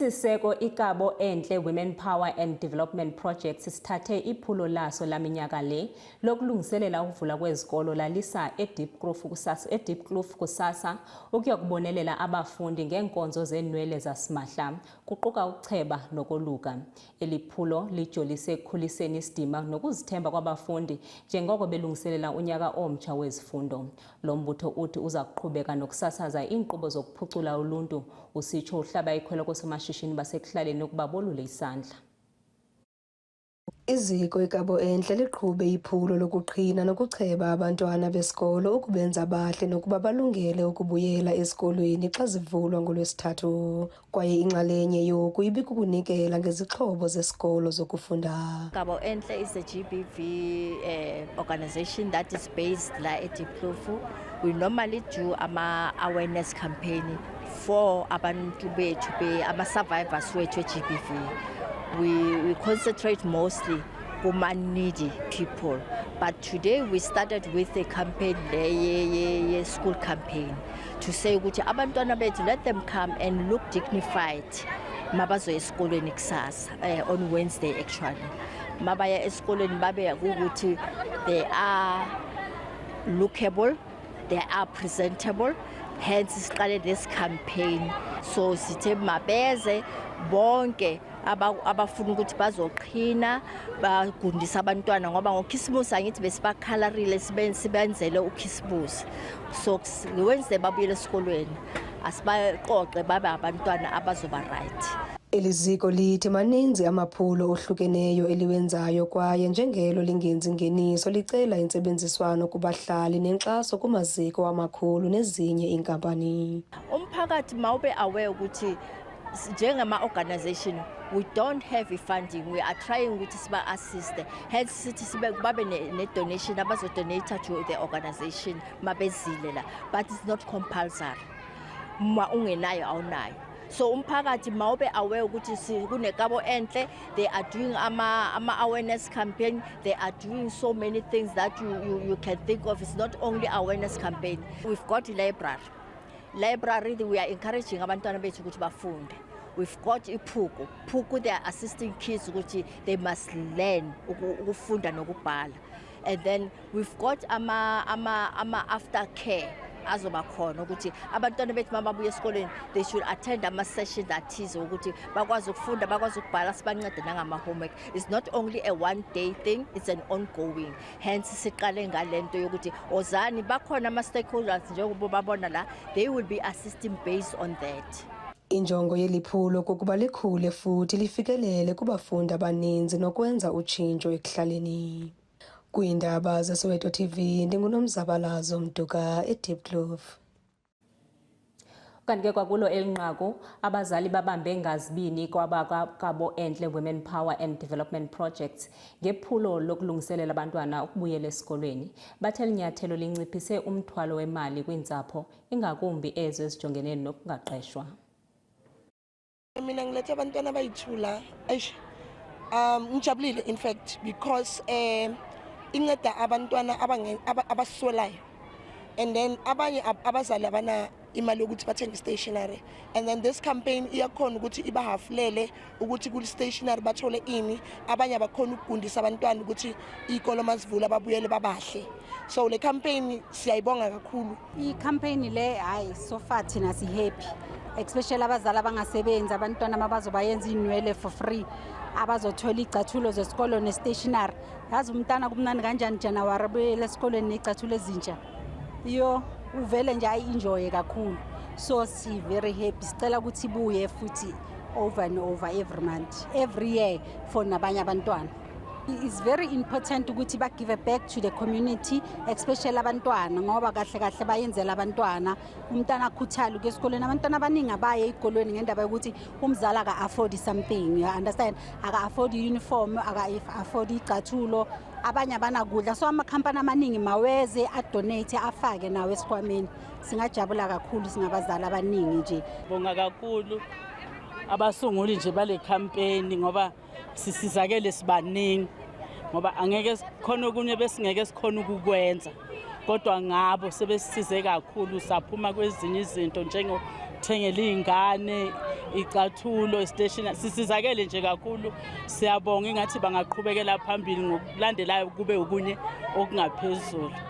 Isiseko iKabo Enhle Women Power and Development Projects sithathe iphulo laso laminyaka le lokulungiselela ukuvula kwezikolo lalisa eDeepkloof kusasa ukuyokubonelela abafundi ngenkonzo zenwele zasimahla kuquka ukucheba nokoluka. Eliphulo lijolise ekukhuliseni isidima nokuzithemba kwabafundi njengoko belungiselela unyaka omtsha wezifundo. Lo mbutho uthi uza kuqhubeka nokusasaza iinkqubo zokuphucula uluntu usitsho uhlaba ikhwelo kosamashishini basekuhlaleni ukuba bolule isandla. Iziko iKabo Enhle liqhube iphulo lokuqhina nokucheba abantwana besikolo ukubenza bahle nokuba balungele ukubuyela esikolweni xa zivulwa ngoLwesithathu. Kwaye inxalenye yoku ibikukunikela ngezixhobo zesikolo zokufunda. Kabo Enhle is a GBV organization that is based la eDeepkloof. We normally do awareness campaign for abantu bethu ama-survivors wethu GBV. We concentrate mostly on needy people, but today we started with a campaign, a school campaign, to say ukuthi abantwana bethu let them come and look dignified mabazo esikolweni kusasa on Wednesday actually. Mabaya esikolweni babe ukuthi they are lookable, they are presentable. Hence siqale this campaign, so sithe mabeze bonke abafuna ukuthi bazoqhina bagundisa abantwana ngoba ngokhisimusi angithi besibakhalariile sibenzele ukhisimusi. So Wednesday babuyele esikolweni asibaqoqe babe abantwana abazoba right. Eliziko lithi maninzi amaphulo ohlukeneyo eliwenzayo kwaye njengelo lingenzi ngeniso licela intsebenziswano kubahlali nenkxaso kumaziko amakhulu nezinye iinkampani. Umphakathi mawube aware ukuthi njengama organization we don't have funding, we are trying ukuthi siba assist, hence sithi sibe babe ne donation abazodonate to the organization mabezile la, but it's not compulsory ma ungenayo awunayo. So umphakathi mawube aware ukuthi kuneKabo Enhle, they are doing ama awareness campaign, they are doing so many things that you can think of. It's not only awareness campaign. We've got library we are encouraging abantwana bethu ukuthi bafunde. We've got Phuku they are assisting kids ukuthi they must learn ukufunda nokubhala. And then we've got ama aftercare azoba khona ukuthi abantwana bethu mababuya esikoleni they should attend ama-sessions athize ukuthi bakwazi ukufunda bakwazi ukubhala sibancede nangama-homework. It's not only a one-day thing, it's an ongoing. Hence siqale ngalento yokuthi ozani bakhona ama-stakeholders njengoba babona la, they will be assisting based on that. Injongo yeliphulo kokuba likhule futhi lifikelele kubafundi abaninzi nokwenza utshintsho ekuhlaleni. Kwiindaba zeSoweto TV ndinguNomzabalazo Mduka eDeepkloof. Kanti ke kwakulo elinqaku abazali babambe ngazibini kwabaKabo Enhle Women Power and Development Projects ngephulo lokulungiselela abantwana ukubuyela esikolweni. Bathe linyathelo linciphise umthwalo wemali kwintsapho ingakumbi ezo ezijongene nokungaqeshwa. Mina ngilethe abantwana bayithula ngijabulile in fact because inceda abantwana abaswelayo, and then abanye abazali abana imali ukuthi bathenge stationery, and then this campaign iyakhona ukuthi ibahafulele ukuthi ku stationery bathole ini, abanye abakhona ukugundisa abantwana ukuthi ikolo mazivula babuyele babahle. So le campaign siyayibonga kakhulu. I campaign le hayi so far thina si happy, especially abazali abangasebenzi abantwana mabazoba yenza inwele for free, abazothola icathulo zesikolo ne stationery. Yazi umntana kumnandi kanjani January abuyele esikoleni necathulo ezintsha. Iyo uvele nje ayi-enjoy kakhulu. So si very happy, sicela ukuthi ibuye futhi over and over every month, every year for nabanye abantwana. It's very important ukuthi ba give back to the community, especially abantwana ngoba kahle kahle bayenzela abantwana. Umntana akhuthale ukesikoleni, abantwana abaningi abaye esikoleni ngendaba yokuthi umzali aka afford something, you understand, aka afford uniform, aka afford icathulo, abanye abanakudla. So amakhampani amaningi maweze adonate afake nawe esikhwameni. Singajabula kakhulu singabazali abaningi nje. Bonga kakhulu abasunguli nje bale campaign ngoba sisizakele sibaningi, ngoba angeke khona okunye besingeke sikhona ukukwenza, kodwa ngabo sebesize kakhulu. Saphuma kwezinye izinto njengokuthengela izingane icathulo stationery sisizakele nje kakhulu. Siyabonga ingathi bangaqhubekela phambili ngokulandelayo kube ukunye okungaphezulu.